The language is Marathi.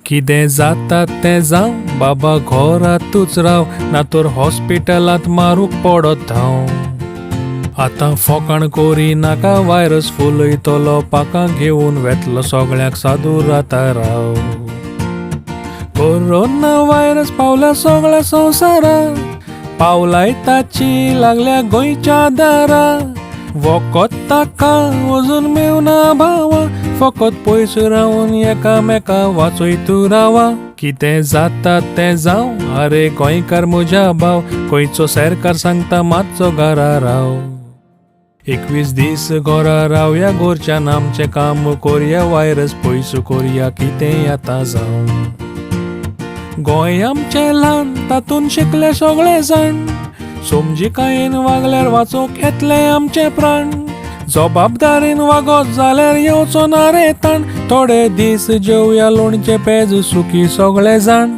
कितें जाता तें जावं बाबा घरातूच राव ना तर हॉस्पिटलात मारूक पडत धांव। आतां फोकाण कोरी नाका वायरस फुलयतलो पाकां घेवन वेतलो सगळ्याक सादूर राता राव। कोरोना वायरस पावला सगळ्या संवसाराक पावलाय ताची लागल्या गोंयच्या दारा। वखद ताका अजून मेवना भावा फकत पयस रावन एकामेका वाचयतू रावा। कितें जाता तें जावं आरे गोंयकार म्हज्या भाव गोंयचो सरकार सांगता मातसो घरा राव। 21 दीस घरा रावया घरच्यान आमचें काम करया वायरस पयस करया कितें आतां जावं। गोंय आमचें ल्हान तातून शिकले सगळे जाण समजिकायेन वागल्यार वाचोवंक येतले आमचे प्राण। जबाबदारीन वागत जाल्यार येवचो ना रे ताण थोडे दीस जेवया लोणचे पेज सुखी सगळे जाण।